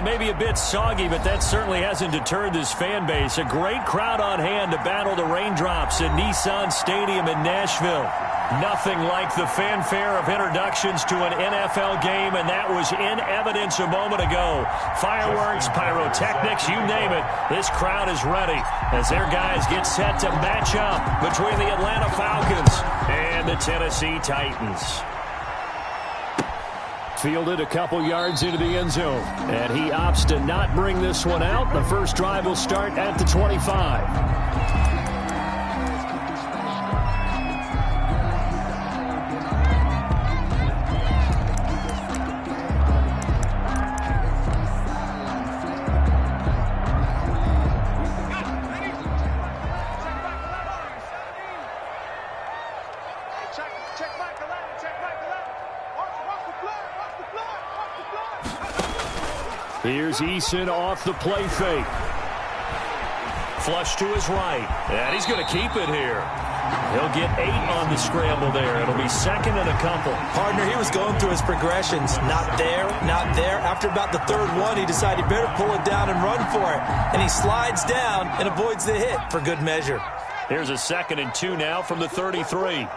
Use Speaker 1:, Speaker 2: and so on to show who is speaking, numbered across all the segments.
Speaker 1: and maybe a bit soggy, but that certainly hasn't deterred this fan base. A great crowd on hand to battle the raindrops at Nissan Stadium in Nashville. Nothing like the fanfare of introductions to an NFL game, and that was in evidence a moment ago. Fireworks, pyrotechnics, you name it. This crowd is ready as their guys get set to match up between the Atlanta Falcons and the Tennessee Titans. Fielded a couple yards into the end zone, and he opts to not bring this one out. The first drive will start at the 25. Here's Eason off the play fake. Flush to his right. And he's going to keep it here. He'll get 8 on the scramble there. It'll be second and a couple.
Speaker 2: Partner, he was going through his progressions. Not there, not there. After about the third one, he decided he better pull it down and run for it. And he slides down and avoids the hit for good measure.
Speaker 1: Here's a 2nd and 2 now from the 33.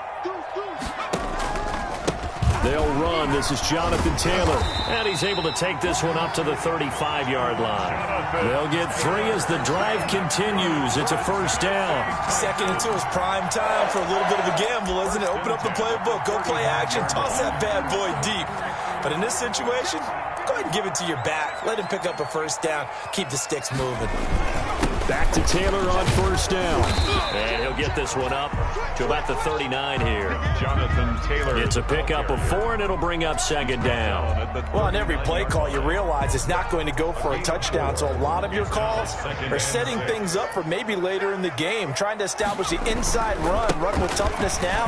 Speaker 1: They'll run. This is Jonathan Taylor. And he's able to take this one up to the 35-yard line. They'll get 3 as the drive continues. It's a first down.
Speaker 2: 2nd and 2 is prime time for a little bit of a gamble, isn't it? Open up the playbook. Go play action. Toss that bad boy deep. But in this situation, go ahead and give it to your back. Let him pick up a first down. Keep the sticks moving.
Speaker 1: Back to Taylor on first down. And he'll get this one up to about the 39 here.
Speaker 3: Jonathan Taylor.
Speaker 1: It's a pickup of 4, and it'll bring up second down.
Speaker 2: Well, on every play call, you realize it's not going to go for a touchdown. So a lot of your calls are setting things up for maybe later in the game, trying to establish the inside run with toughness now.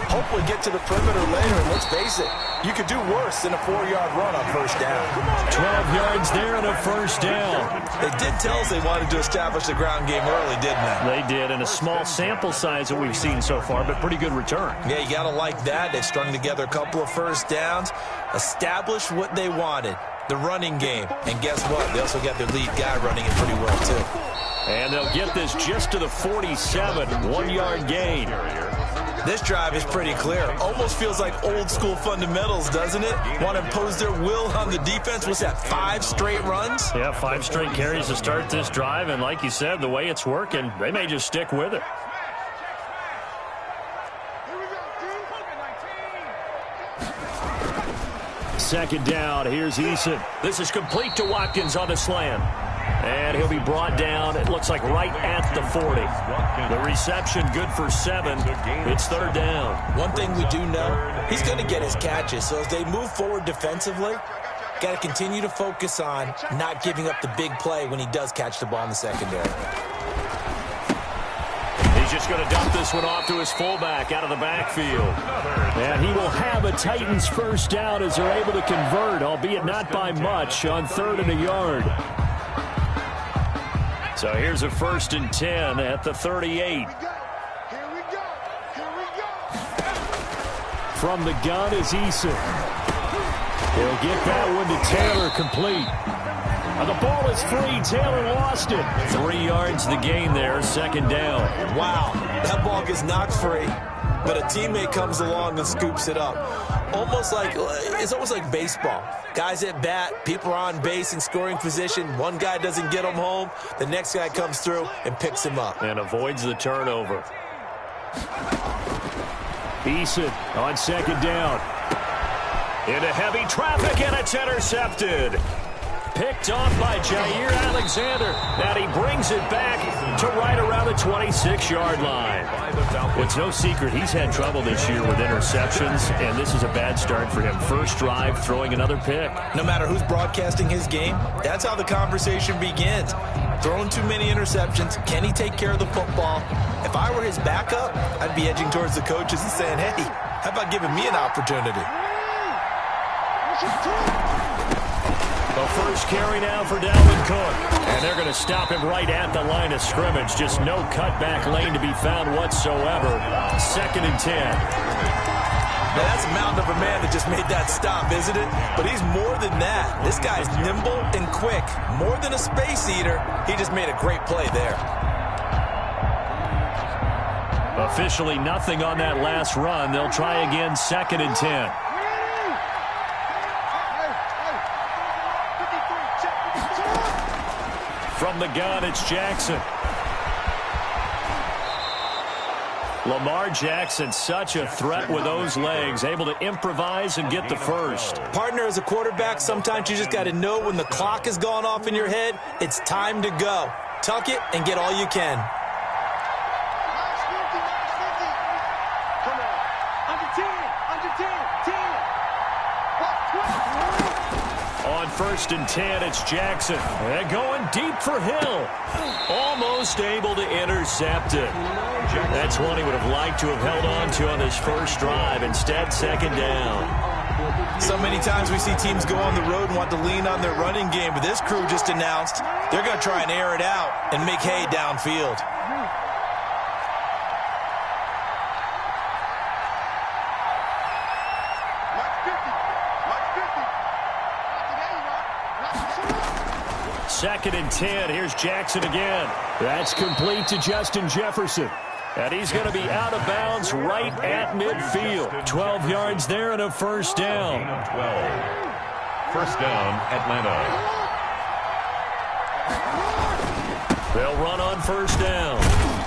Speaker 2: Hopefully get to the perimeter later. And let's face it, you could do worse than a 4-yard run on first down.
Speaker 1: 12 yards there and a first down.
Speaker 2: They did tell us they wanted to establish the ground game early, didn't they?
Speaker 1: They did, in a small sample size that we've seen so far, but pretty good return.
Speaker 2: Yeah, you got to like that. They strung together a couple of first downs, established what they wanted, the running game. And guess what? They also got their lead guy running it pretty well, too.
Speaker 1: And they'll get this just to the 47, 1-yard gain.
Speaker 2: This drive is pretty clear. Almost feels like old school fundamentals, doesn't it? Want to impose their will on the defense. What's that, 5 straight runs?
Speaker 1: Yeah, 5 straight carries to start this drive. And like you said, the way it's working, they may just stick with it. Second down. Here's Eason. This is complete to Watkins on the slant. And he'll be brought down, it looks like, right at the 40. The reception good for 7. It's third down.
Speaker 2: One thing we do know, he's going to get his catches. So as they move forward defensively, got to continue to focus on not giving up the big play when he does catch the ball in the secondary.
Speaker 1: He's just going to dump this one off to his fullback out of the backfield. And he will have a Titans first down as they're able to convert, albeit not by much, on 3rd and a yard. So here's a 1st and 10 at the 38. From the gun is Eason. He'll get that one to Taylor, complete. And the ball is free. Taylor lost it. 3 yards the gain there, second down.
Speaker 2: Wow, that ball gets knocked free, but a teammate comes along and scoops it up. It's almost like baseball. Guys at bat, people are on base in scoring position. One guy doesn't get him home. The next guy comes through and picks him up.
Speaker 1: And avoids the turnover. Eason on second down. Into heavy traffic, and it's intercepted. Picked off by Jair Alexander. And he brings it back to right around the 26-yard line. It's no secret he's had trouble this year with interceptions, and this is a bad start for him. First drive, throwing another pick.
Speaker 2: No matter who's broadcasting his game, that's how the conversation begins. Throwing too many interceptions. Can he take care of the football? If I were his backup, I'd be edging towards the coaches and saying, hey, how about giving me an opportunity?
Speaker 1: The first carry now for Dalvin Cook. And they're going to stop him right at the line of scrimmage. Just no cutback lane to be found whatsoever. 2nd and 10.
Speaker 2: Now, that's a mountain of a man that just made that stop, isn't it? But he's more than that. This guy's nimble and quick. More than a space eater. He just made a great play there.
Speaker 1: Officially nothing on that last run. They'll try again, 2nd and 10. From the gun, it's Jackson. Lamar Jackson, such a threat with those legs, able to improvise and get the first.
Speaker 2: Partner, as a quarterback, sometimes you just got to know when the clock has gone off in your head, it's time to go. Tuck it and get all you can.
Speaker 1: On 1st and 10, it's Jackson. And going deep for Hill. Almost able to intercept it. That's one he would have liked to have held on to on his first drive. Instead, 2nd down.
Speaker 2: So many times we see teams go on the road and want to lean on their running game, but this crew just announced they're going to try and air it out and make hay downfield.
Speaker 1: Second and 10. Here's Jackson again. That's complete to Justin Jefferson. And he's going to be out of bounds right at midfield. 12 yards there and a first down.
Speaker 3: 12. First down, Atlanta.
Speaker 1: They'll run on first down.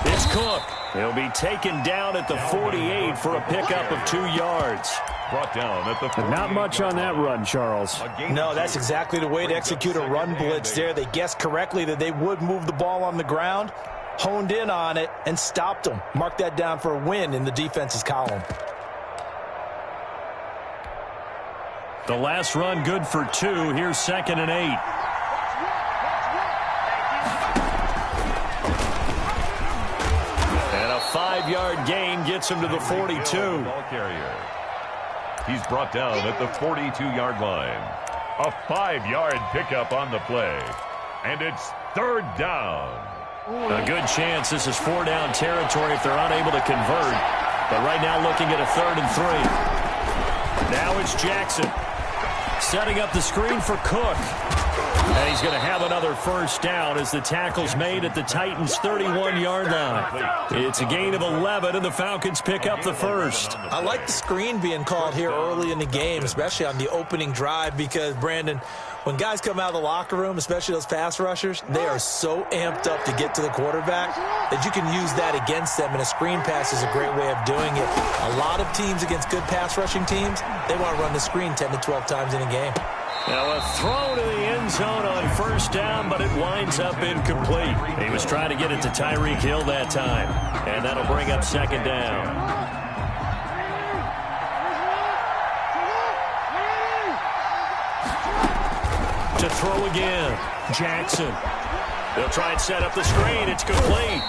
Speaker 1: It's Cook. He'll be taken down at the 48 for a pickup of 2 yards.
Speaker 3: Brought down at the 40.
Speaker 1: Not much on that run, Charles.
Speaker 2: No, that's exactly the way to execute a run blitz there. They guessed correctly that they would move the ball on the ground, honed in on it, and stopped them. Mark that down for a win in the defense's column.
Speaker 1: The last run good for 2. Here's 2nd and 8. And a 5-yard gain gets him to the 42.
Speaker 3: Ball carrier. He's brought down at the 42-yard line. A 5-yard pickup on the play. And it's 3rd down.
Speaker 1: A good chance this is 4-down territory if they're unable to convert. But right now looking at a 3rd and 3. Now it's Jackson. Setting up the screen for Cook. And he's going to have another first down as the tackle's made at the Titans' 31-yard line. It's a gain of 11, and the Falcons pick up the first.
Speaker 2: I like the screen being called here early in the game, especially on the opening drive, because, Brandon, when guys come out of the locker room, especially those pass rushers, they are so amped up to get to the quarterback that you can use that against them, and a screen pass is a great way of doing it. A lot of teams against good pass rushing teams, they want to run the screen 10 to 12 times in a game.
Speaker 1: Now a throw to the end zone on first down, but it winds up incomplete. He was trying to get it to Tyreek Hill that time, and that'll bring up 2nd down. To throw again, Jackson. They'll try and set up the screen. It's complete.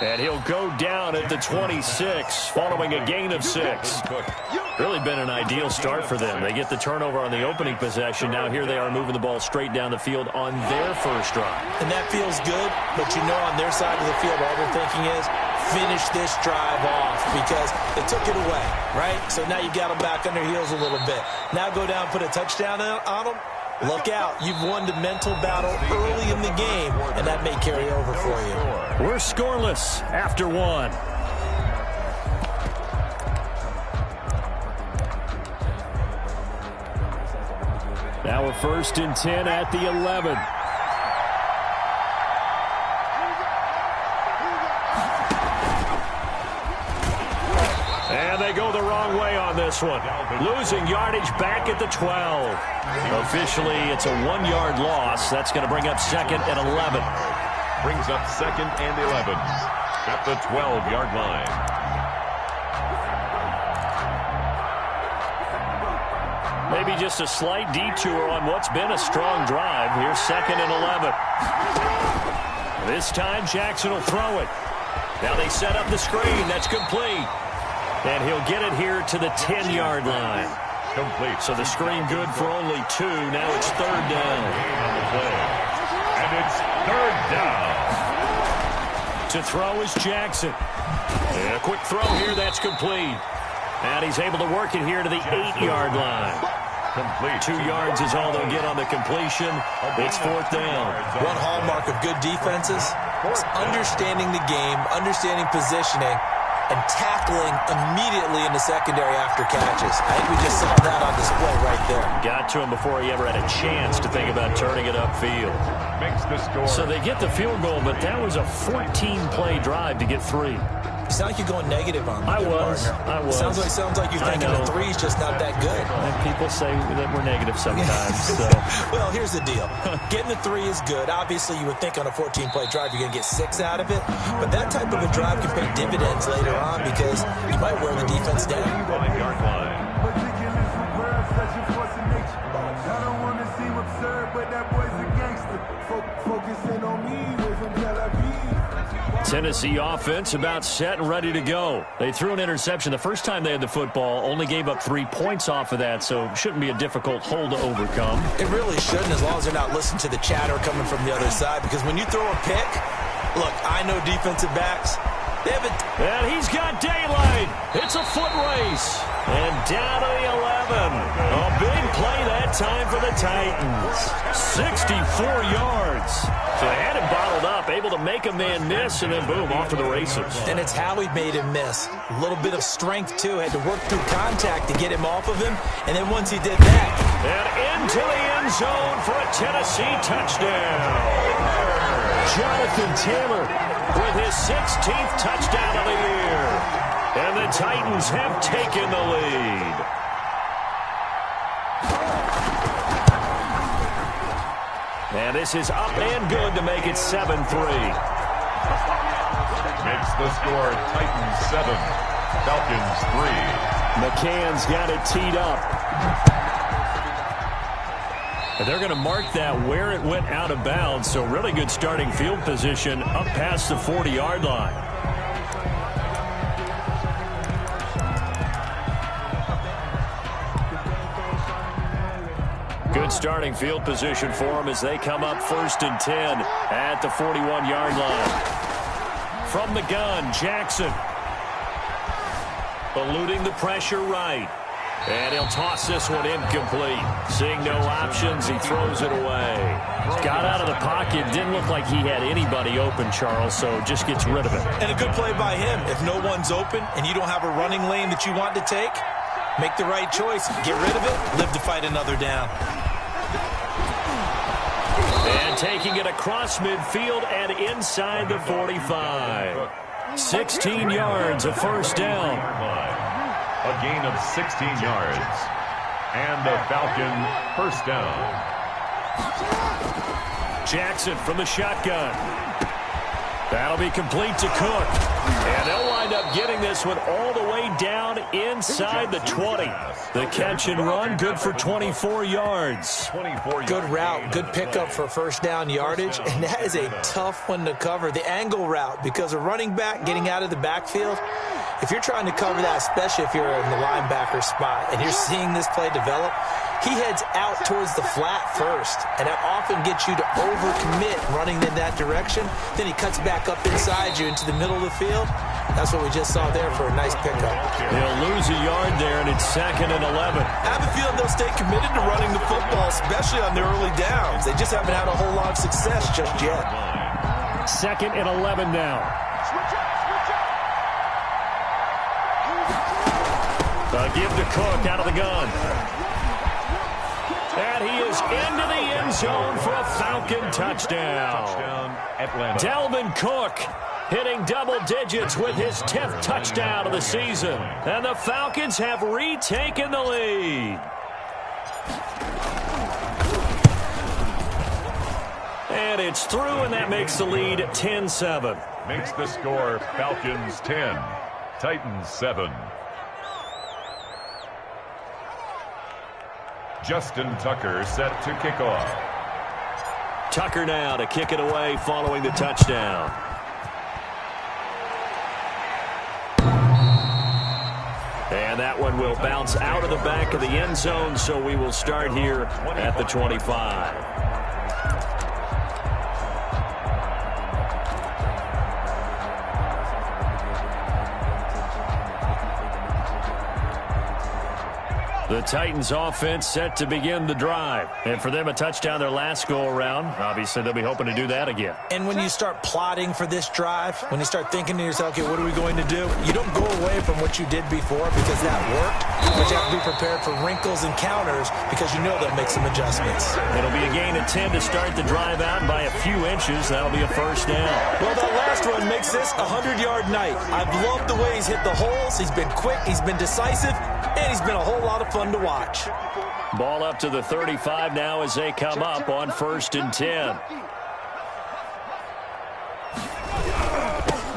Speaker 1: And he'll go down at the 26, following a gain of 6. Really been an ideal start for them. They get the turnover on the opening possession. Now here they are moving the ball straight down the field on their first drive.
Speaker 2: And that feels good, but you know on their side of the field, all they're thinking is finish this drive off because they took it away, right? So now you've got them back on their heels a little bit. Now go down, put a touchdown on them. Look out. You've won the mental battle early in the game, and that may carry over for you.
Speaker 1: We're scoreless after 1. Now a 1st and 10 at the 11. And they go the wrong way on this one. Losing yardage back at the 12. Officially, it's a 1-yard loss. That's going to bring up 2nd and 11.
Speaker 3: Brings up 2nd and 11 at the 12-yard line.
Speaker 1: Maybe just a slight detour on what's been a strong drive. Here's 2nd and 11. This time, Jackson will throw it. Now they set up the screen. That's complete. And he'll get it here to the 10-yard line.
Speaker 3: Complete.
Speaker 1: So the screen good for only 2. Now it's 3rd down.
Speaker 3: And it's 3rd down.
Speaker 1: To throw is Jackson. And a quick throw here. That's complete. And he's able to work it here to the 8-yard line.
Speaker 3: Complete.
Speaker 1: 2 yards is all they'll get on the completion. It's 4th down.
Speaker 2: One hallmark of good defenses is understanding the game, understanding positioning, and tackling immediately in the secondary after catches. I think we just saw that on display right there.
Speaker 1: Got to him before he ever had a chance to think about turning it upfield.
Speaker 3: Makes the score.
Speaker 1: So they get the field goal, but that was a 14-play drive to get 3.
Speaker 2: You sound like you're going negative on me.
Speaker 1: I was.
Speaker 2: Sounds like you're thinking the 3's just not that good.
Speaker 1: And people say that we're negative sometimes. So.
Speaker 2: Well, here's the deal. Getting the 3 is good. Obviously, you would think on a 14-play drive you're going to get 6 out of it. But that type of a drive can pay dividends later on because you might wear the defense down.
Speaker 3: 5-yard line.
Speaker 4: I don't want to seem absurd, but that boy's a gangster. Focusing on me, we're from Tel Aviv.
Speaker 1: Tennessee offense about set and ready to go. They threw an interception the first time they had the football, only gave up 3 points off of that, so shouldn't be a difficult hole to overcome.
Speaker 2: It really shouldn't, as long as they're not listening to the chatter coming from the other side, because when you throw a pick, look, I know defensive backs, they have it.
Speaker 1: And he's got daylight. It's a foot race. And down to the 11. A big play that time for the Titans. 64 yards. So they had him bottled up, able to make a man miss, and then boom, off to the races.
Speaker 2: And it's how he made him miss. A little bit of strength, too. Had to work through contact to get him off of him. And then once he did that.
Speaker 1: And into the end zone for a Tennessee touchdown. Jonathan Taylor with his 16th touchdown of the year. And the Titans have taken the lead. And this is up and good to make it 7-3.
Speaker 3: Makes the score Titans 7, Falcons 3.
Speaker 1: McCann's got it teed up. And they're going to mark that where it went out of bounds. So really good starting field position up past the 40-yard line. Good starting field position for them as they come up 1st and 10 at the 41-yard line. From the gun, Jackson. Eluding the pressure right. And he'll toss this one incomplete. Seeing no options, he throws it away. Got out of the pocket. Didn't look like he had anybody open, Charles, so just gets rid of it.
Speaker 2: And a good play by him. If no one's open and you don't have a running lane that you want to take, make the right choice. Get rid of it. Live to fight another down.
Speaker 1: And taking it across midfield and inside the 45. 16 yards, a 1st down.
Speaker 3: A gain of 16 yards. And the Falcon 1st down.
Speaker 1: Jackson from the shotgun. That'll be complete to Cook. And they'll wind up getting this one all the way down inside the 20. The catch and run, good for 24 yards.
Speaker 2: Good route, good pickup for 1st down yardage, and that is a tough one to cover. The angle route, because a running back getting out of the backfield, if you're trying to cover that, especially if you're in the linebacker spot and you're seeing this play develop, he heads out towards the flat first, and that often gets you to overcommit running in that direction. Then he cuts back up inside you into the middle of the field. That's what we just saw there for a nice pickup.
Speaker 1: They'll lose a yard there, and it's 2nd and 11.
Speaker 2: I have a feeling they'll stay committed to running the football, especially on their early downs. They just haven't had a whole lot of success just yet.
Speaker 1: 2nd and 11 now. Give to Cook out of the gun. And he is into the end zone for a Falcon touchdown.
Speaker 3: Atlanta.
Speaker 1: Dalvin Cook hitting double digits with his 10th touchdown of the season. And the Falcons have retaken the lead. And it's through, and that makes the lead 10-7.
Speaker 3: Makes the score Falcons 10, Titans 7. Justin Tucker set to kick off.
Speaker 1: Tucker now to kick it away following the touchdown. And that one will bounce out of the back of the end zone, so we will start here at the 25. The Titans offense set to begin the drive. And for them, a touchdown their last go-around. Obviously, they'll be hoping to do that again.
Speaker 2: And when you start plotting for this drive, when you start thinking to yourself, okay, what are we going to do? You don't go away from what you did before because that worked. But you have to be prepared for wrinkles and counters because you know they'll make some adjustments.
Speaker 1: It'll be a gain of 10 to start the drive out, and by a few inches, that'll be a first down.
Speaker 2: Well, that last run makes this a 100-yard night. I've loved the way he's hit the holes. He's been quick. He's been decisive. And he's been a whole lot of fun to watch.
Speaker 1: Ball up to the 35 now as they come up on 1st and 10.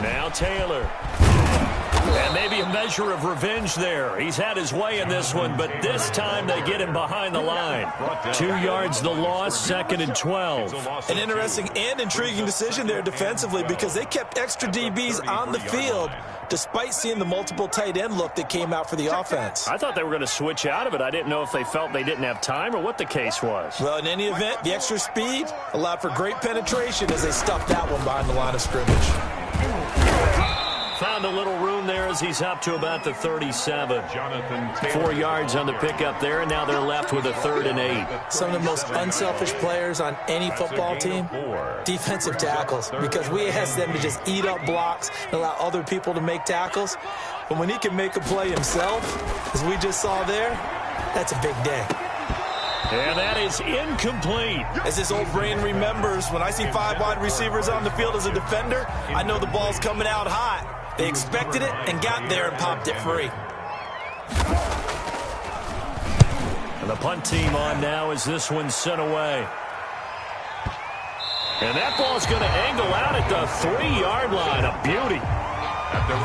Speaker 1: Now Taylor. And maybe a measure of revenge there. He's had his way in this one, but this time they get him behind the line. 2 yards the loss, 2nd and 12.
Speaker 2: An interesting and intriguing decision there defensively because they kept extra DBs on the field despite seeing the multiple tight end look that came out for the offense.
Speaker 1: I thought they were going to switch out of it. I didn't know if they felt they didn't have time or what the case was.
Speaker 2: Well, in any event, the extra speed allowed for great penetration as they stuffed that one behind the line of scrimmage.
Speaker 1: Found a little room there as he's up to about the 37. 4 yards on the pickup there, and now they're left with a 3rd and 8.
Speaker 2: Some of the most unselfish players on any football team, defensive tackles, because we ask them to just eat up blocks and allow other people to make tackles. But when he can make a play himself, as we just saw there, that's a big day.
Speaker 1: And that is incomplete.
Speaker 2: As his old brain remembers, when I see 5 wide receivers on the field as a defender, I know the ball's coming out hot. They expected it and got there and popped it free.
Speaker 1: And the punt team on now as this one's sent away. And that ball's going to angle out at the 3-yard line. A beauty.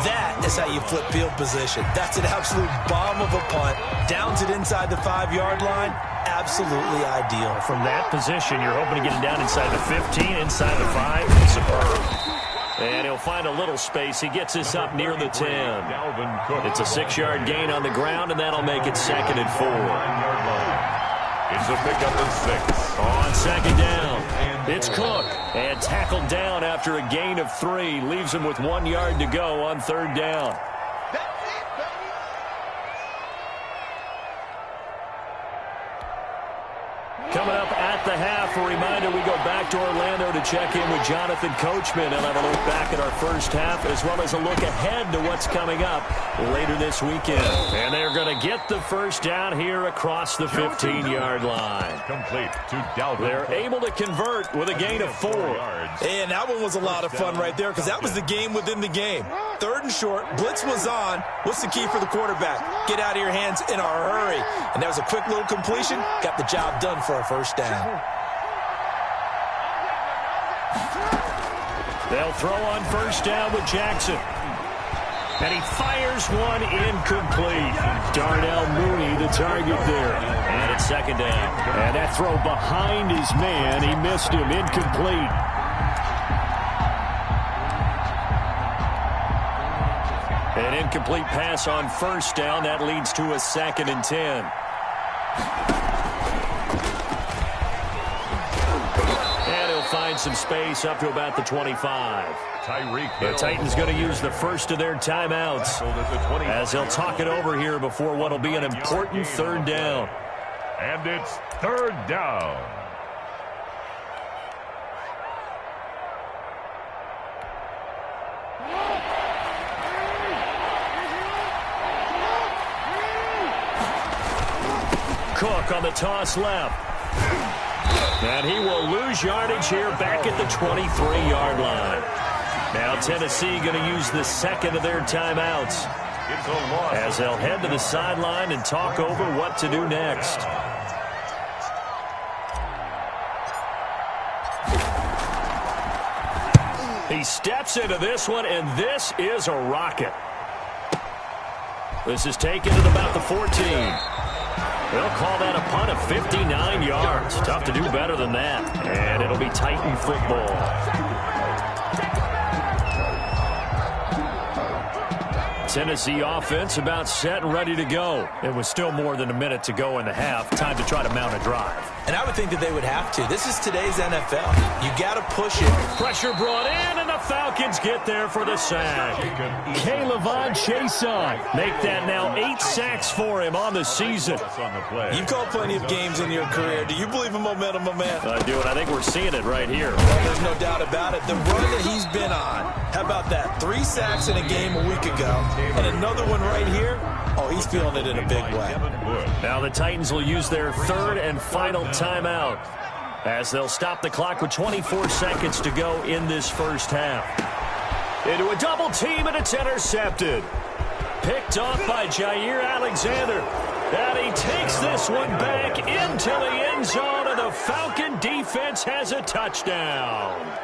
Speaker 2: That is how you flip field position. That's an absolute bomb of a punt. Downs it inside the 5-yard line. Absolutely ideal.
Speaker 1: From that position, you're hoping to get it down inside the 15, inside the 5. Superb. And he'll find a little space. He gets this up near the 10. It's a 6-yard gain on the ground, and that'll make it 2nd and 4.
Speaker 3: It's a pickup of 6.
Speaker 1: On 2nd down, it's Cook. And tackled down after a gain of 3. Leaves him with 1 yard to go on 3rd down. Coming up at the half, a reminder, we go back to Orlando to check in with Jonathan Coachman and have a look back at our first half as well as a look ahead to what's coming up later this weekend. And they're going to get the first down here across the 15-yard line.
Speaker 3: Complete to Dalvin.
Speaker 1: They're able to convert with a gain of 4.
Speaker 2: And that one was a lot of fun right there because that was the game within the game. 3rd and short, blitz was on. What's the key for the quarterback? Get out of your hands in a hurry. And that was a quick little completion. Got the job done for a first down.
Speaker 1: They'll throw on first down with Jackson. And he fires one incomplete. Darnell Mooney, the target there. And it's 2nd down. And that throw behind his man. He missed him. Incomplete. An incomplete pass on first down. That leads to a 2nd and 10. And he'll find some space up to about the 25. The Titans going to use the first of their timeouts as they'll talk it over here before what will be an important 3rd down.
Speaker 3: And it's 3rd down.
Speaker 1: Cook on the toss left. And he will lose yardage here back at the 23-yard line. Now Tennessee going to use the 2nd of their timeouts as they'll head to the sideline and talk over what to do next. He steps into this one, and this is a rocket. This is taken at about the 14. They'll call that a punt of 59 yards. Tough to do better than that. And it'll be Titan football. Tennessee offense about set and ready to go. It was still more than a minute to go in the half. Time to try to mount a drive.
Speaker 2: And I would think that they would have to. This is today's NFL. You got to push it.
Speaker 1: Pressure brought in, and the Falcons get there for the sack. K'Lavon Chaisson make that now 8 sacks for him on the season.
Speaker 2: You've called plenty of games in your career. Do you believe in momentum, my man?
Speaker 1: I do, and I think we're seeing it right here.
Speaker 2: Well, there's no doubt about it. The run that he's been on. How about that? 3 sacks in a game a week ago, and another one right here. Oh, he's feeling it in a big way.
Speaker 1: Now the Titans will use their third and final timeout as they'll stop the clock with 24 seconds to go in this first half. Into a double team, and it's intercepted. Picked off by Jair Alexander. And he takes this one back into the end zone, and the Falcon defense has a touchdown.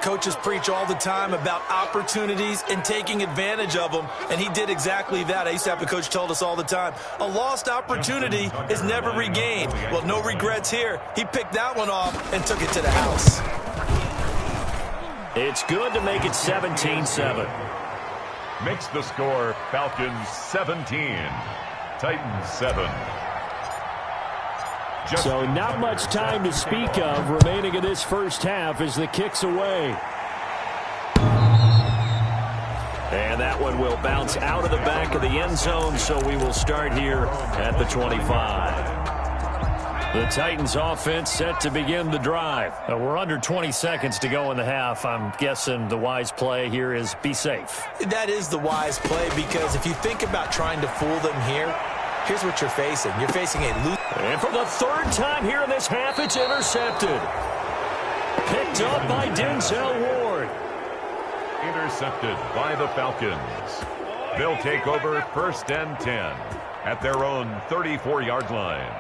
Speaker 2: Coaches preach all the time about opportunities and taking advantage of them, and he did exactly that. I used to have a coach told us all the time, a lost opportunity is never regained. Well, no regrets here. He picked that one off and took it to the house.
Speaker 1: It's good to make it 17-7.
Speaker 3: Makes the score Falcons 17, Titans 7.
Speaker 1: So not much time to speak of remaining in this first half as the kick's away. And that one will bounce out of the back of the end zone, so we will start here at the 25. The Titans offense set to begin the drive. We're under 20 seconds to go in the half. I'm guessing the wise play here is be safe.
Speaker 2: That is the wise play, because if you think about trying to fool them here, here's what you're facing. You're facing a loose.
Speaker 1: And for the third time here in this half, it's intercepted. Picked up by Denzel Ward.
Speaker 3: Intercepted by the Falcons. They'll take over first and 10 at their own 34-yard line.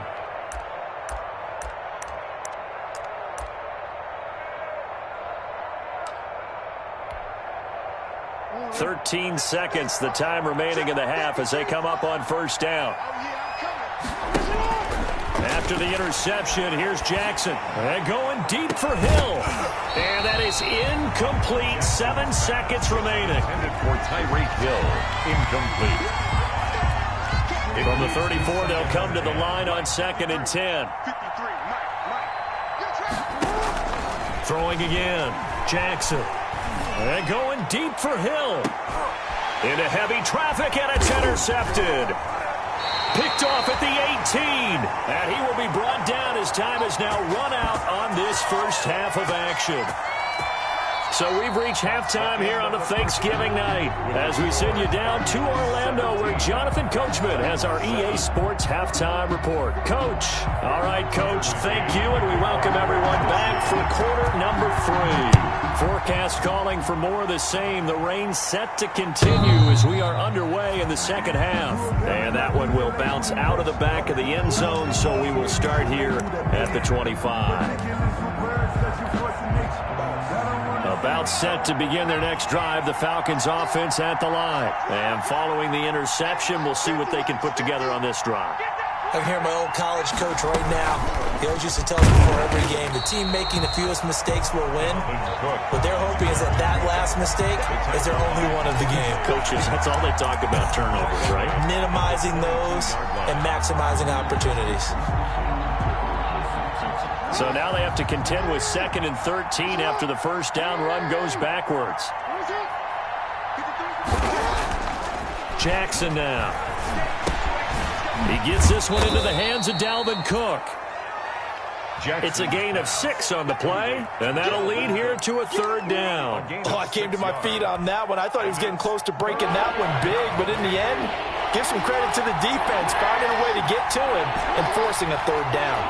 Speaker 1: 13 seconds, the time remaining in the half as they come up on first down. After the interception, here's Jackson. And going deep for Hill. And that is incomplete. 7 seconds remaining.
Speaker 3: Intended for Tyreek Hill. Incomplete.
Speaker 1: From the 34, they'll come to the line on 2nd and 10. Throwing again. Jackson. And going deep for Hill. Into heavy traffic, and it's intercepted. Picked off at the 18. And he will be brought down as time is now run out on this first half of action. So we've reached halftime here on a Thanksgiving night as we send you down to Orlando where Jonathan Coachman has our EA Sports Halftime Report. Coach. All right, Coach, thank you, and we welcome everyone back for quarter number 3. Forecast calling for more of the same. The rain set to continue as we are underway in the second half. And that one will bounce out of the back of the end zone, so we will start here at the 25. About set to begin their next drive, the Falcons offense at the line. And following the interception, we'll see what they can put together on this drive.
Speaker 2: I can hear my old college coach right now. He always used to tell us before every game, the team making the fewest mistakes will win. What they're hoping is that that last mistake is their only one of the game.
Speaker 1: Coaches, that's all they talk about, turnovers, right?
Speaker 2: Minimizing those and maximizing opportunities.
Speaker 1: So now they have to contend with 2nd and 13 after the first down run goes backwards. Jackson now. He gets this one into the hands of Dalvin Cook. It's a gain of 6 on the play, and that'll lead here to a 3rd down.
Speaker 2: Oh, I came to my feet on that one. I thought he was getting close to breaking that one big, but in the end, give some credit to the defense, finding a way to get to him and forcing a 3rd down.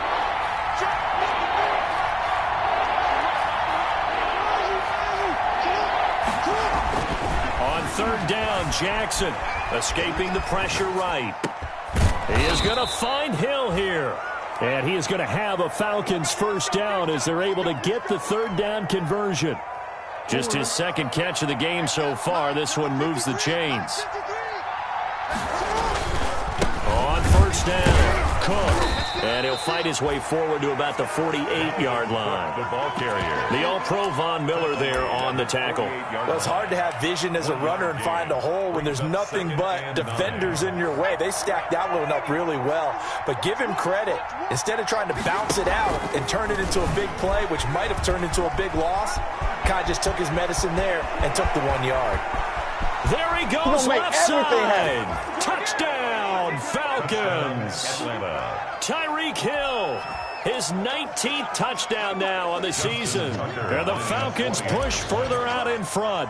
Speaker 1: On 3rd down, Jackson escaping the pressure right. He is going to find Hill here. And he is going to have a Falcons first down as they're able to get the 3rd down conversion. Just his 2nd catch of the game so far. This one moves the chains. On 1st down. Cook. And he'll fight his way forward to about the 48-yard line.
Speaker 3: The ball carrier.
Speaker 1: The All-Pro Von Miller there on the tackle.
Speaker 2: Well, it's hard to have vision as a runner and find a hole when there's nothing but defenders in your way. They stacked that one up really well. But give him credit. Instead of trying to bounce it out and turn it into a big play, which might have turned into a big loss, Kai just took his medicine there and took the 1 yard.
Speaker 1: There he goes, left side. Touchdown, Falcons. Tyreek Hill, his 19th touchdown now on the season. And the Falcons push further out in front.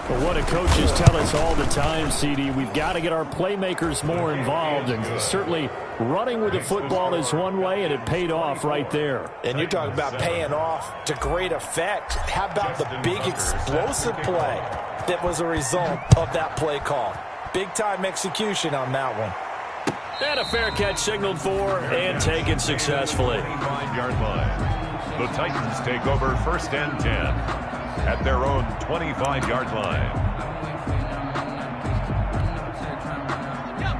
Speaker 1: Well, what do coaches tell us all the time, CD? We've got to get our playmakers more involved, and certainly running with the football is one way, and it paid off right there.
Speaker 2: And you're talking about paying off to great effect. How about the big explosive play that was a result of that play call? Big-time execution on that one.
Speaker 1: And a fair catch signaled for and taken successfully.
Speaker 3: 5-yard line. The Titans take over 1st and 10. At their own 25-yard line.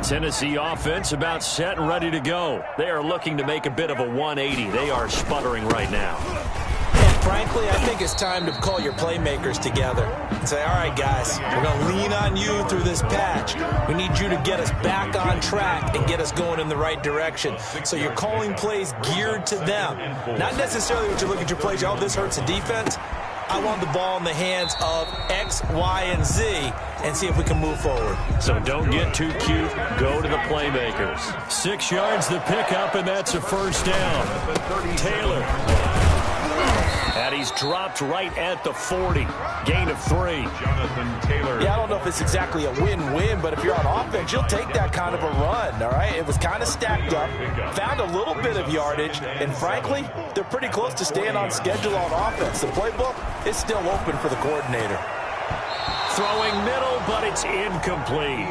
Speaker 1: Tennessee offense about set and ready to go. They are looking to make a bit of a 180. They are sputtering right now.
Speaker 2: And frankly, I think it's time to call your playmakers together and say, all right, guys, we're going to lean on you through this patch. We need you to get us back on track and get us going in the right direction. So you're calling plays geared to them. Not necessarily what you look at your plays, oh, this hurts the defense. I want the ball in the hands of X, Y, and Z and see if we can move forward.
Speaker 1: So don't get too cute. Go to the playmakers. 6 yards the pickup, and that's a first down. Taylor. And he's dropped right at the 40. Gain of 3.
Speaker 3: Jonathan Taylor.
Speaker 2: Yeah, I don't know if it's exactly a win-win, but if you're on offense, you'll take that kind of a run, all right? It was kind of stacked up, found a little bit of yardage, and frankly, they're pretty close to staying on schedule on offense. The playbook is still open for the coordinator.
Speaker 1: Throwing middle, but it's incomplete.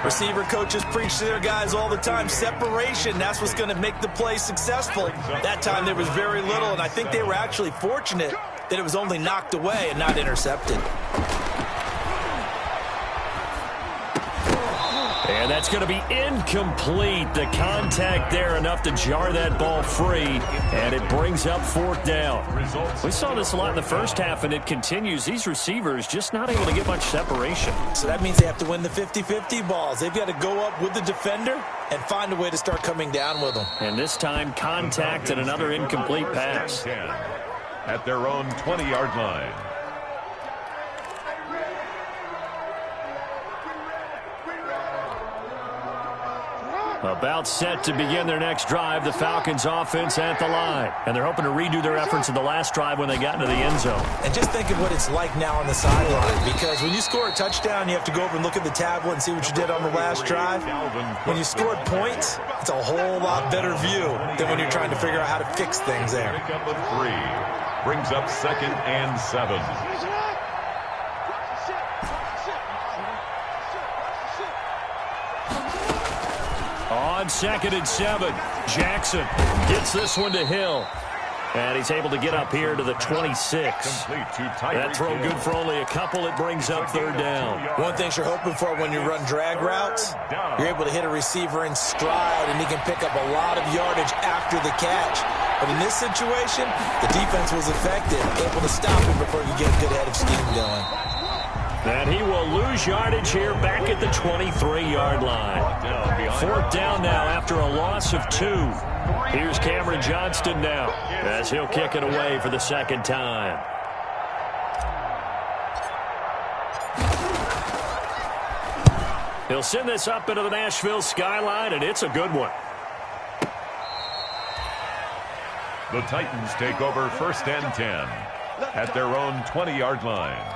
Speaker 2: Receiver coaches preach to their guys all the time. Separation, that's what's going to make the play successful. That time there was very little, and I think they were actually fortunate that it was only knocked away and not intercepted.
Speaker 1: And that's going to be incomplete. The contact there enough to jar that ball free, and it brings up 4th down. We saw this a lot in the first half, and it continues. These receivers just not able to get much separation.
Speaker 2: So that means they have to win the 50-50 balls. They've got to go up with the defender and find a way to start coming down with them.
Speaker 1: And this time, contact and another incomplete pass.
Speaker 3: At their own 20-yard line.
Speaker 1: About set to begin their next drive, the Falcons offense at the line. And they're hoping to redo their efforts in the last drive when they got into the end zone.
Speaker 2: And just think of what it's like now on the sideline, because when you score a touchdown, you have to go over and look at the tablet and see what you did on the last drive. When you scored points, it's a whole lot better view than when you're trying to figure out how to fix things there.
Speaker 3: Pickup of 3 brings up 2nd and 7.
Speaker 1: On 2nd and 7, Jackson gets this one to Hill. And he's able to get up here to the 26. That throw good for only a couple. It brings up 3rd down.
Speaker 2: One thing you're hoping for when you run drag routes, you're able to hit a receiver in stride, and he can pick up a lot of yardage after the catch. But in this situation, the defense was effective, able to stop him before you get a good head of steam going.
Speaker 1: And he will lose yardage here back at the 23-yard line. 4th down now after a loss of 2. Here's Cameron Johnston now as he'll kick it away for the 2nd time. He'll send this up into the Nashville skyline, and it's a good one.
Speaker 3: The Titans take over 1st and 10 at their own 20-yard line.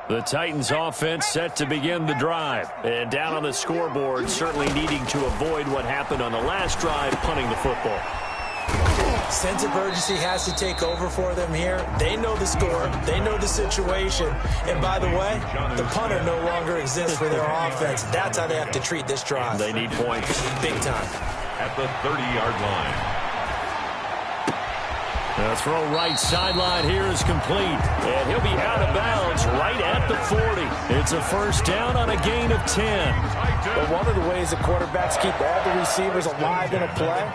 Speaker 1: The Titans offense set to begin the drive. And down on the scoreboard, certainly needing to avoid what happened on the last drive, punting the football.
Speaker 2: Sense of urgency has to take over for them here. They know the score. They know the situation. And by the way, the punter no longer exists for their offense. That's how they have to treat this drive.
Speaker 1: They need points.
Speaker 2: Big time.
Speaker 3: At the 30-yard line.
Speaker 1: The throw right sideline here is complete. And he'll be out of bounds right at the 40. It's a first down on a gain of 10.
Speaker 2: But one of the ways the quarterbacks keep all the receivers alive in a play,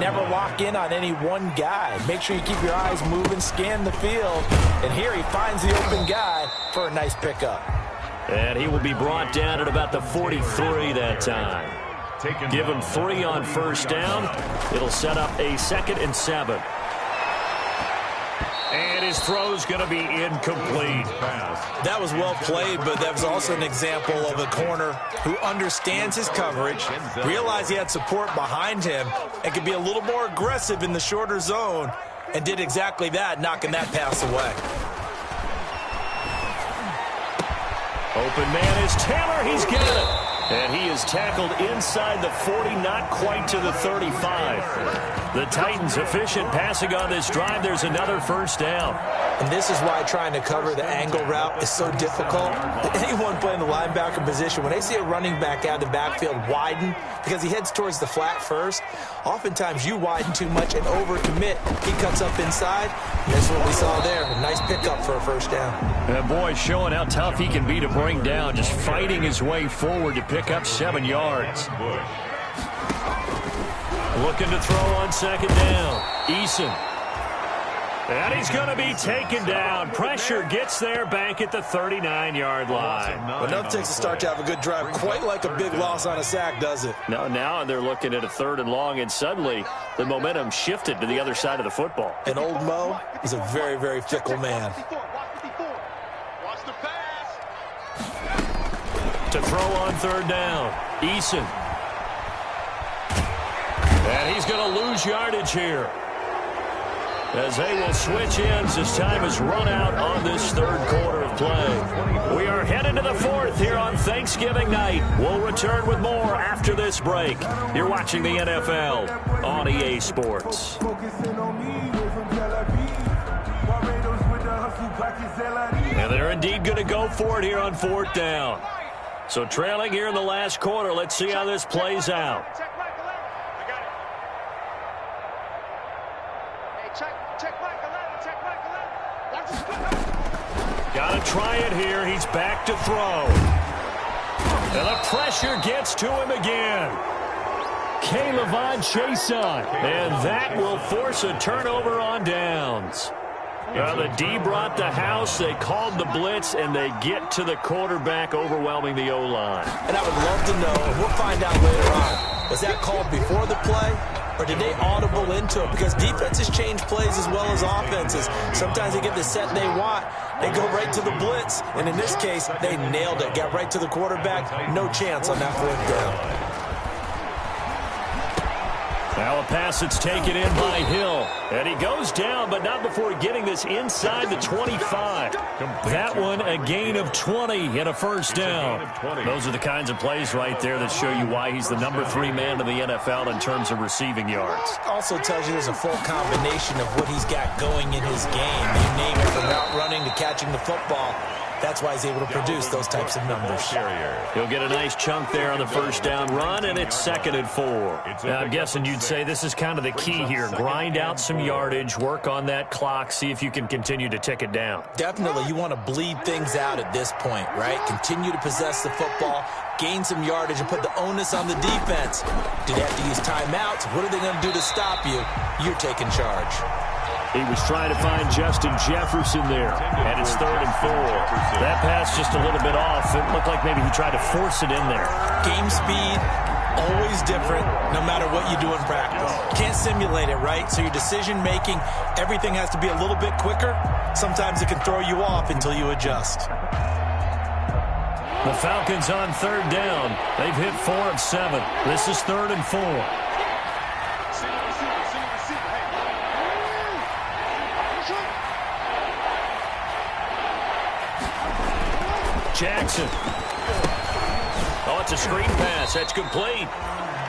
Speaker 2: never lock in on any one guy. Make sure you keep your eyes moving, scan the field. And here he finds the open guy for a nice pickup.
Speaker 1: And he will be brought down at about the 43 that time. Give him 3 on first down. It'll set up a 2nd and 7. And his throw's going to be incomplete.
Speaker 2: That was well played, but that was also an example of a corner who understands his coverage, realized he had support behind him, and could be a little more aggressive in the shorter zone, and did exactly that, knocking that pass away.
Speaker 1: Open man is Taylor. He's got it. And he is tackled inside the 40, not quite to the 35. The Titans efficient passing on this drive. There's another first down.
Speaker 2: And this is why trying to cover the angle route is so difficult. Anyone playing the linebacker position, when they see a running back out of the backfield widen because he heads towards the flat first, oftentimes you widen too much and overcommit. He cuts up inside. And that's what we saw there. A nice pickup for a first down.
Speaker 1: And boy, showing how tough he can be to bring down, just fighting his way forward to pick up 7 yards. Looking to throw on 2nd down. Eason. And he's going to be taken down. Pressure gets there back at the 39-yard line.
Speaker 2: But nothing takes a start to have a good drive. Quite like a big loss on a sack, does it?
Speaker 1: Now they're looking at a 3rd and long, and suddenly the momentum shifted to the other side of the football.
Speaker 2: And old Mo is a very, very fickle man.
Speaker 1: To throw on 3rd down. Eason. And he's going to lose yardage here, as they will switch ends as time is run out on this 3rd quarter of play. We are headed to the 4th here on Thanksgiving night. We'll return with more after this break. You're watching the NFL on EA Sports. And they're indeed going to go for it here on 4th down. So trailing here in the last quarter. Let's see how this plays out. Got to try it here. He's back to throw. And the pressure gets to him again. K'Lavon Chason. And that will force a turnover on downs. The D brought the house. They called the blitz, and they get to the quarterback, overwhelming the O-line.
Speaker 2: And I would love to know, and we'll find out later on, was that called before the play? Or did they audible into it? Because defenses change plays as well as offenses. Sometimes they get the set they want. They go right to the blitz. And in this case, they nailed it. Got right to the quarterback. No chance on that 4th down.
Speaker 1: Now a pass that's taken in by Hill. And he goes down, but not before getting this inside the 25. That one a gain of 20 and a first down. Those are the kinds of plays right there that show you why he's the number 3 man in the NFL in terms of receiving yards.
Speaker 2: Also tells you there's a full combination of what he's got going in his game. You name it, from route running to catching the football. That's why he's able to produce those types of numbers.
Speaker 1: He'll get a nice chunk there on the first down run, and it's 2nd and 4. Now, I'm guessing you'd say this is kind of the key here. Grind out some yardage, work on that clock, see if you can continue to tick it down.
Speaker 2: Definitely. You want to bleed things out at this point, right? Continue to possess the football, gain some yardage, and put the onus on the defense. Do they have to use timeouts? What are they going to do to stop you? You're taking charge.
Speaker 1: He was trying to find Justin Jefferson there, and it's 3rd and 4. That pass just a little bit off. It looked like maybe he tried to force it in there.
Speaker 2: Game speed, always different, no matter what you do in practice. You can't simulate it, right? So your decision-making, everything has to be a little bit quicker. Sometimes it can throw you off until you adjust.
Speaker 1: The Falcons on 3rd down. They've hit 4 of 7. This is 3rd and 4. Jackson. Oh, it's a screen pass. That's complete.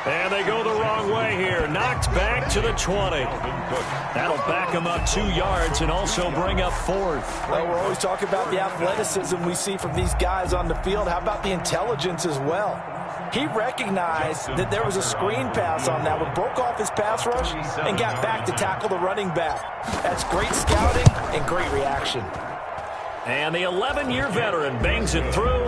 Speaker 1: And they go the wrong way here. Knocked back to the 20. That'll back them up 2 yards and also bring up 4th.
Speaker 2: Well, we're always talking about the athleticism we see from these guys on the field. How about the intelligence as well? He recognized that there was a screen pass on that one, broke off his pass rush, and got back to tackle the running back. That's great scouting and great reaction.
Speaker 1: And the 11-year veteran bangs it through,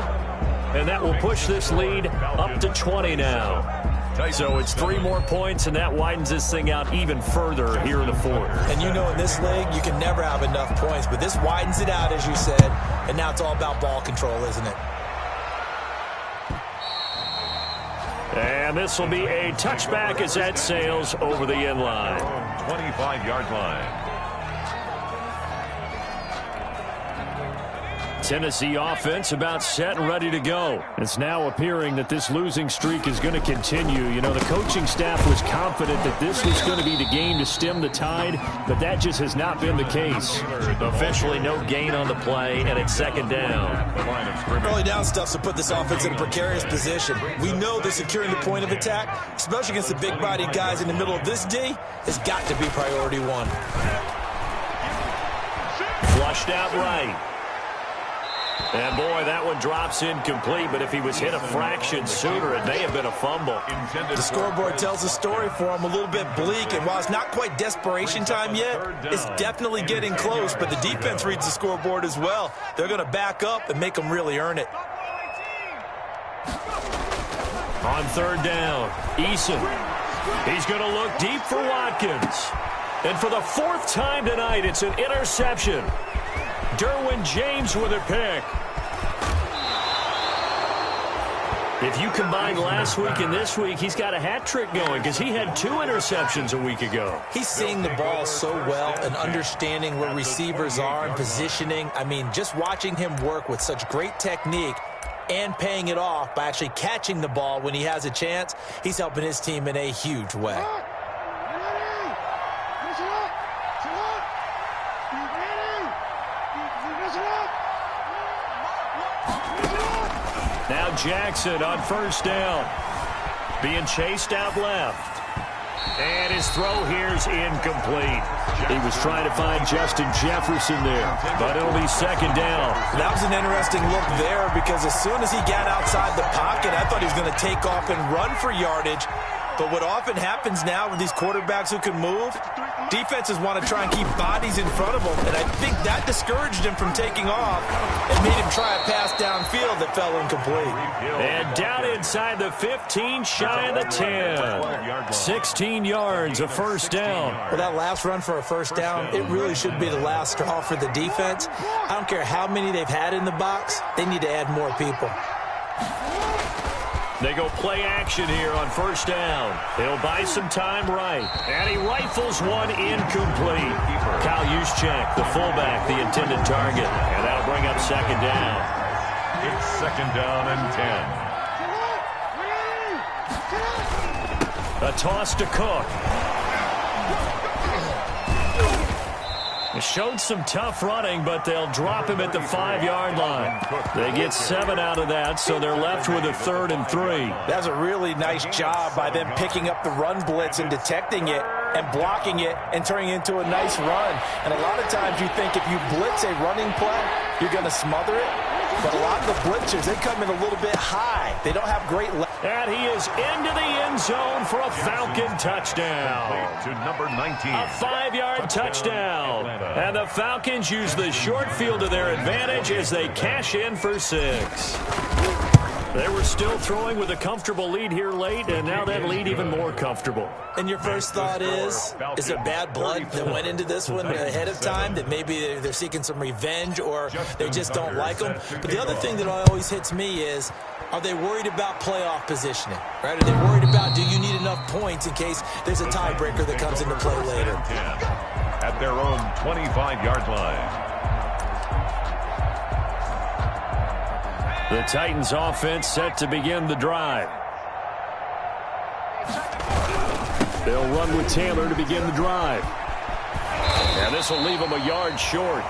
Speaker 1: and that will push this lead up to 20 now. So it's 3 more points, and that widens this thing out even further here in the fourth.
Speaker 2: And you know in this league, you can never have enough points, but this widens it out, as you said, and now it's all about ball control, isn't it?
Speaker 1: And this will be a touchback as that sails over the end line.
Speaker 3: 25-yard line.
Speaker 1: Tennessee offense about set and ready to go. It's now appearing that this losing streak is going to continue. You know, the coaching staff was confident that this was going to be the game to stem the tide, but that just has not been the case. Officially no gain on the play, and it's second down.
Speaker 2: Early down stuff to put this offense in a precarious position. We know that securing the point of attack, especially against the big-bodied guys in the middle of this D, has got to be priority one.
Speaker 1: Flushed out right. And, boy, that one drops incomplete, but if he was hit a fraction sooner, it may have been a fumble.
Speaker 2: The scoreboard tells the story for him a little bit bleak, and while it's not quite desperation time yet, it's definitely getting close, but the defense reads the scoreboard as well. They're going to back up and make them really earn it.
Speaker 1: On third down, Eason. He's going to look deep for Watkins. And for the 4th time tonight, it's an interception. Derwin James with a pick. If you combine last week and this week, he's got a hat trick going because he had 2 interceptions a week ago.
Speaker 2: He's seeing the ball so well and understanding where receivers are and positioning. I mean, just watching him work with such great technique and paying it off by actually catching the ball when he has a chance, he's helping his team in a huge way.
Speaker 1: Now Jackson on first down. Being chased out left. And his throw here's incomplete. He was trying to find Justin Jefferson there, but it'll be second down.
Speaker 2: That was an interesting look there because as soon as he got outside the pocket, I thought he was going to take off and run for yardage. But what often happens now with these quarterbacks who can move, defenses want to try and keep bodies in front of them, and I think that discouraged him from taking off and made him try a pass downfield that fell incomplete.
Speaker 1: And down inside the 15, shy of the 10. 16 yards, a first down.
Speaker 2: Well, that last run for a first down, it really should be the last straw for the defense. I don't care how many they've had in the box, they need to add more people.
Speaker 1: They go play action here on first down. He'll buy some time right. And he rifles one incomplete. Kyle Juszczyk, the fullback, the intended target. And that'll bring up second down.
Speaker 3: It's second down and 10.
Speaker 1: A toss to Cook. They showed some tough running, but they'll drop him at the 5-yard line. They get 7 out of that, so they're left with a 3rd and 3.
Speaker 2: That's a really nice job by them picking up the run blitz and detecting it and blocking it and turning it into a nice run. And a lot of times you think if you blitz a running play, you're going to smother it. But a lot of the blitzers, they come in a little bit high. They don't have great leverage.
Speaker 1: And he is into the end zone for a Falcon touchdown.
Speaker 3: To number 19.
Speaker 1: A 5-yard touchdown. And the Falcons use the short field to their advantage as they cash in for 6. They were still throwing with a comfortable lead here late, and now that lead even more comfortable.
Speaker 2: And your first thought is it bad blood that went into this one ahead of time, that maybe they're seeking some revenge or they just don't like them? But the other thing that always hits me is, are they worried about playoff positioning? Right? Are they worried about, do you need enough points in case there's a tiebreaker that comes into play later?
Speaker 3: At their own 25-yard line.
Speaker 1: The Titans offense set to begin the drive. They'll run with Taylor to begin the drive. And this will leave them a yard short.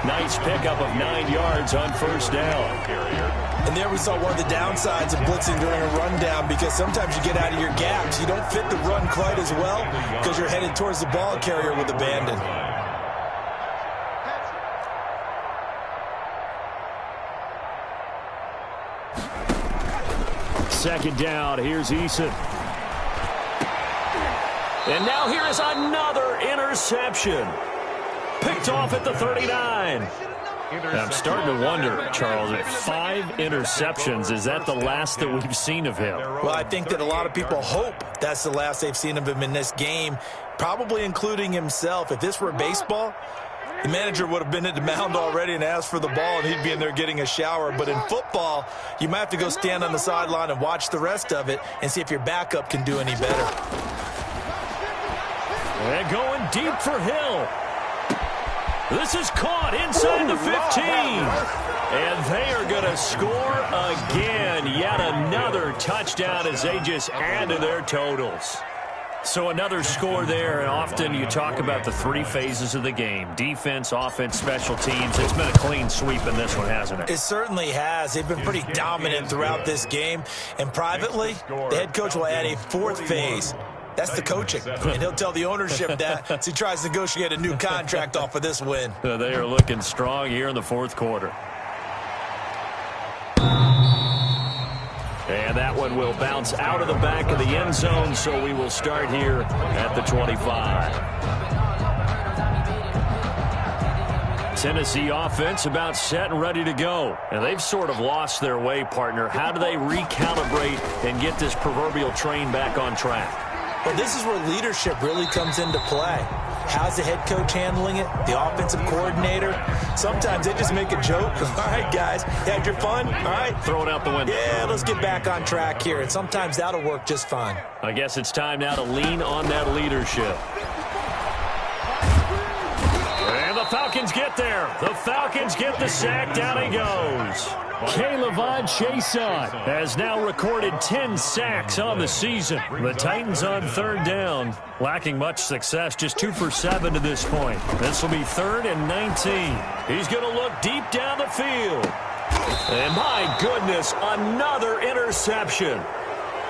Speaker 1: Nice pickup of 9 yards on first down.
Speaker 2: And there we saw one of the downsides of blitzing during a rundown, because sometimes you get out of your gaps. You don't fit the run quite as well because you're headed towards the ball carrier with abandon.
Speaker 1: Second down, here's Eason. And now here is another interception. Picked off at the 39. I'm starting to wonder, Charles, if 5 interceptions, is that the last that we've seen of him?
Speaker 2: Well, I think that a lot of people hope that's the last they've seen of him in this game, probably including himself. If this were baseball, the manager would have been at the mound already and asked for the ball, and he'd be in there getting a shower. But in football, you might have to go stand on the sideline and watch the rest of it and see if your backup can do any better.
Speaker 1: And going deep for Hill. This is caught inside the 15. And they are going to score again. Yet another touchdown as they just add to their totals. So another score there, and often you talk about the 3 phases of the game. Defense, offense, special teams. It's been a clean sweep in this one, hasn't it?
Speaker 2: It certainly has. They've been pretty dominant throughout this game. And privately, the head coach will add a 4th phase. That's the coaching. And he'll tell the ownership that as he tries to negotiate a new contract off of this win.
Speaker 1: They are looking strong here in the 4th quarter. And that one will bounce out of the back of the end zone, so we will start here at the 25. Tennessee offense about set and ready to go. And they've sort of lost their way, partner. How do they recalibrate and get this proverbial train back on track?
Speaker 2: Well, this is where leadership really comes into play. How's the head coach handling it? The offensive coordinator? Sometimes they just make a joke. All right, guys, you had your fun? All right.
Speaker 1: Throw it out the window.
Speaker 2: Yeah, let's get back on track here. And sometimes that'll work just fine.
Speaker 1: I guess it's time now to lean on that leadership. And the Falcons get there. The Falcons get the sack. Down he goes. K'Lavon Chaisson has now recorded 10 sacks on the season. The Titans on 3rd down, lacking much success, just 2 for 7 to this point. This will be 3rd and 19. He's going to look deep down the field. And my goodness, another interception.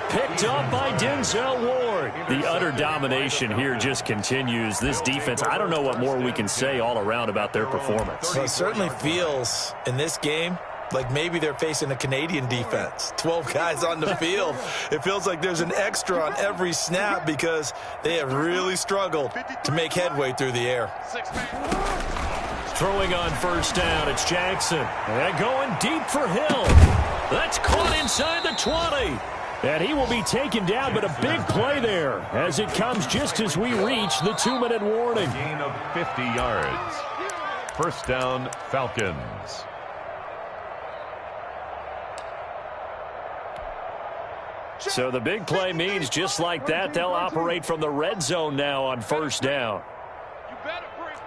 Speaker 1: Picked up by Denzel Ward. The utter domination here just continues. This defense, I don't know what more we can say all around about their performance.
Speaker 2: Well, it certainly feels in this game like maybe they're facing a Canadian defense. 12 guys on the field. It feels like there's an extra on every snap because they have really struggled to make headway through the air.
Speaker 1: Throwing on 1st down, it's Jackson. And going deep for Hill. That's caught inside the 20. And he will be taken down, but a big play there as it comes just as we reach the 2-minute warning.
Speaker 3: Gain of 50 yards. 1st down, Falcons.
Speaker 1: So the big play means just like that, they'll operate from the red zone now on 1st down.
Speaker 5: You better bring.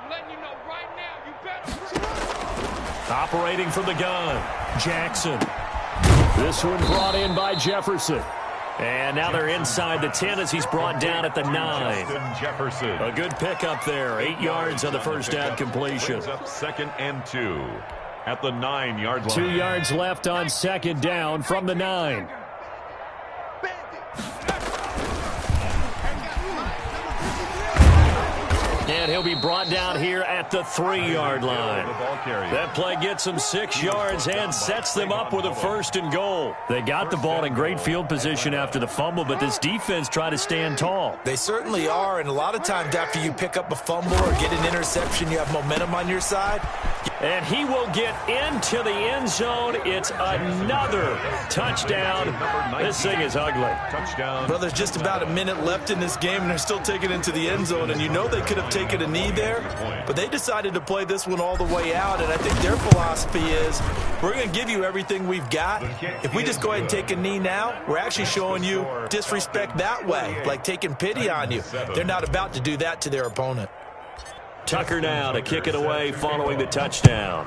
Speaker 5: I'm letting you know right now, you better bring.
Speaker 1: Operating from the gun, Jackson. This one brought in by Jefferson. And now they're inside the 10 as he's brought down at the 9.
Speaker 3: Jefferson.
Speaker 1: A good pickup there, 8 yards on the 1st down completion.
Speaker 3: Brings up 2nd and 2 at the 9-yard line.
Speaker 1: 2 yards left on 2nd down from the 9. And he'll be brought down here at the 3-yard line. That play gets them 6 yards and sets them up with a 1st and goal. They got the ball in great field position after the fumble, but this defense tried to stand tall.
Speaker 2: They certainly are, and a lot of times after you pick up a fumble or get an interception, you have momentum on your side.
Speaker 1: And he will get into the end zone. It's another touchdown. This thing is ugly.
Speaker 3: Touchdown.
Speaker 2: Well, there's just about a minute left in this game, and they're still taking it into the end zone. And you know they could have taken a knee there, but they decided to play this one all the way out. And I think their philosophy is, we're going to give you everything we've got. If we just go ahead and take a knee now, we're actually showing you disrespect that way, like taking pity on you. They're not about to do that to their opponent.
Speaker 1: Tucker now to kick it away following the touchdown.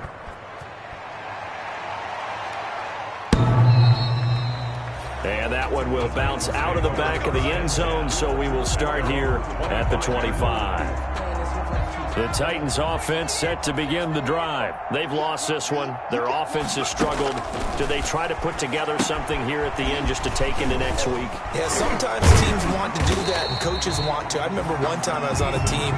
Speaker 1: And that one will bounce out of the back of the end zone, so we will start here at the 25. The Titans offense set to begin the drive. They've lost this one. Their offense has struggled. Do they try to put together something here at the end just to take into next week?
Speaker 2: Yeah, sometimes teams want to do that and coaches want to. I remember one time I was on a team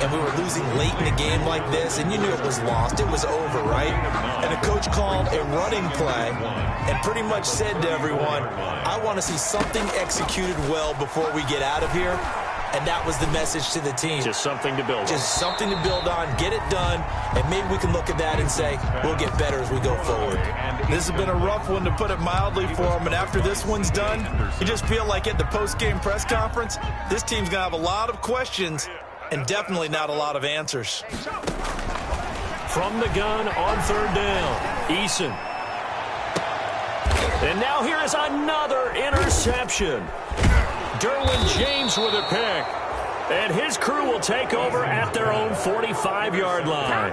Speaker 2: and we were losing late in a game like this, and you knew it was lost. It was over, right? And the coach called a running play and pretty much said to everyone, I want to see something executed well before we get out of here. and that was the message to the team.
Speaker 1: Just something to build on.
Speaker 2: Just something to build on, get it done, and maybe we can look at that and say, we'll get better as we go forward. This has been a rough one, to put it mildly, for them, and after this one's done, you just feel like at the post-game press conference, this team's going to have a lot of questions and definitely not a lot of answers.
Speaker 1: From the gun on third down, Eason. And now here is another interception. Derwin James with a pick. And his crew will take over at their own 45-yard line.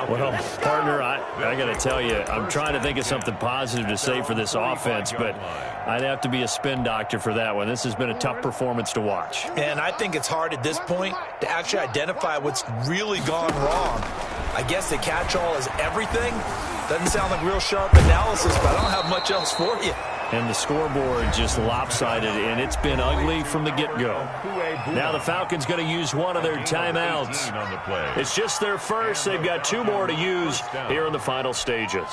Speaker 1: Well, partner, I got to tell you, I'm trying to think of something positive to say for this offense, but I'd have to be a spin doctor for that one. This has been a tough performance to watch.
Speaker 2: And I think it's hard at this point to actually identify what's really gone wrong. I guess the catch-all is everything. Doesn't sound like real sharp analysis, but I don't have much else for you.
Speaker 1: And the scoreboard just lopsided, and it's been ugly from the get-go. Now the Falcons going to use one of their timeouts. It's just their first. They've got 2 more to use here in the final stages.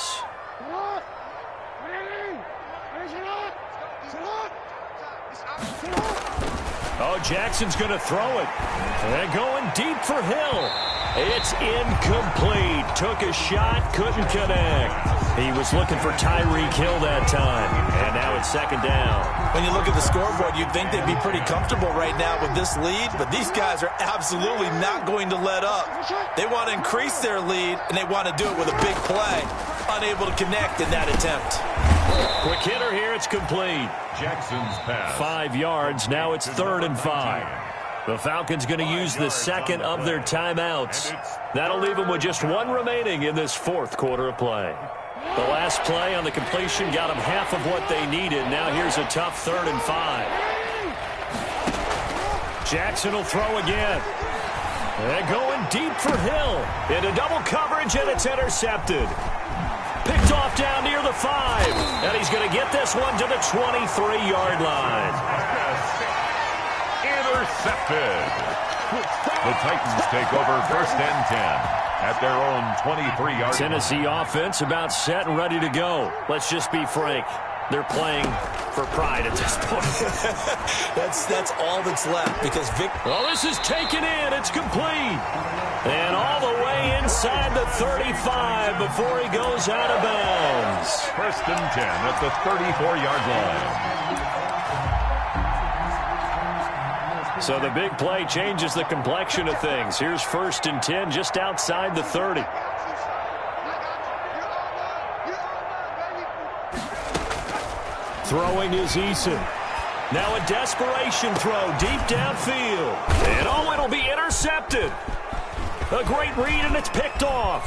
Speaker 1: Oh, Jackson's going to throw it. And going deep for Hill. It's incomplete. Took a shot, couldn't connect. He was looking for Tyreek Hill that time. And now it's second down.
Speaker 2: When you look at the scoreboard, you'd think they'd be pretty comfortable right now with this lead, but these guys are absolutely not going to let up. They want to increase their lead, and they want to do it with a big play. Unable to connect in that attempt.
Speaker 1: Quick hitter here, it's complete.
Speaker 3: Jackson's pass.
Speaker 1: 5 yards, now it's 3rd and 5. The Falcons going to use the second of their timeouts. That'll leave them with just 1 remaining in this 4th quarter of play. The last play on the completion got them half of what they needed. Now here's a tough 3rd and 5. Jackson will throw again. And going deep for Hill. Into double coverage, and it's intercepted. Picked off down near the 5. And he's going to get this one to the 23-yard line.
Speaker 3: Intercepted. The Titans take over 1st and 10 at their own 23-yard line.
Speaker 1: Tennessee offense about set and ready to go. Let's just be frank. They're playing for pride at this point.
Speaker 2: That's all that's left, because
Speaker 1: Well, this is taken in. It's complete. And all the way inside the 35 before he goes out of bounds.
Speaker 3: 1st and 10 at the 34-yard line.
Speaker 1: So the big play changes the complexion of things. Here's 1st and 10 just outside the 30. Throwing is Eason. Now a desperation throw deep downfield. And oh, it'll be intercepted. A great read, and it's picked off.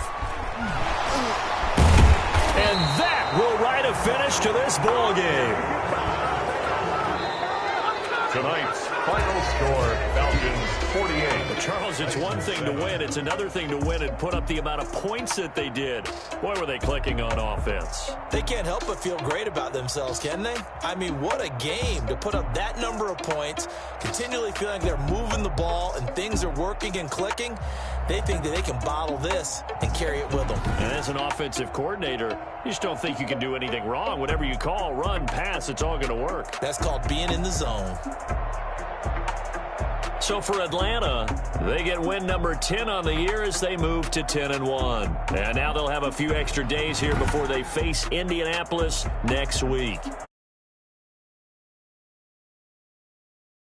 Speaker 1: And that will write a finish to this ball game.
Speaker 3: Tonight's final score, Falcons 48.
Speaker 1: But Charles, it's one thing to win. It's another thing to win and put up the amount of points that they did. Boy, were they clicking on offense.
Speaker 2: They can't help but feel great about themselves, can they? I mean, what a game to put up that number of points, continually feeling like they're moving the ball and things are working and clicking. They think that they can bottle this and carry it with them.
Speaker 1: And as an offensive coordinator, you just don't think you can do anything wrong. Whatever you call, run, pass, it's all going to work.
Speaker 2: That's called being in the zone.
Speaker 1: So for Atlanta, they get win number 10 on the year as they move to 10-1. And now they'll have a few extra days here before they face Indianapolis next week.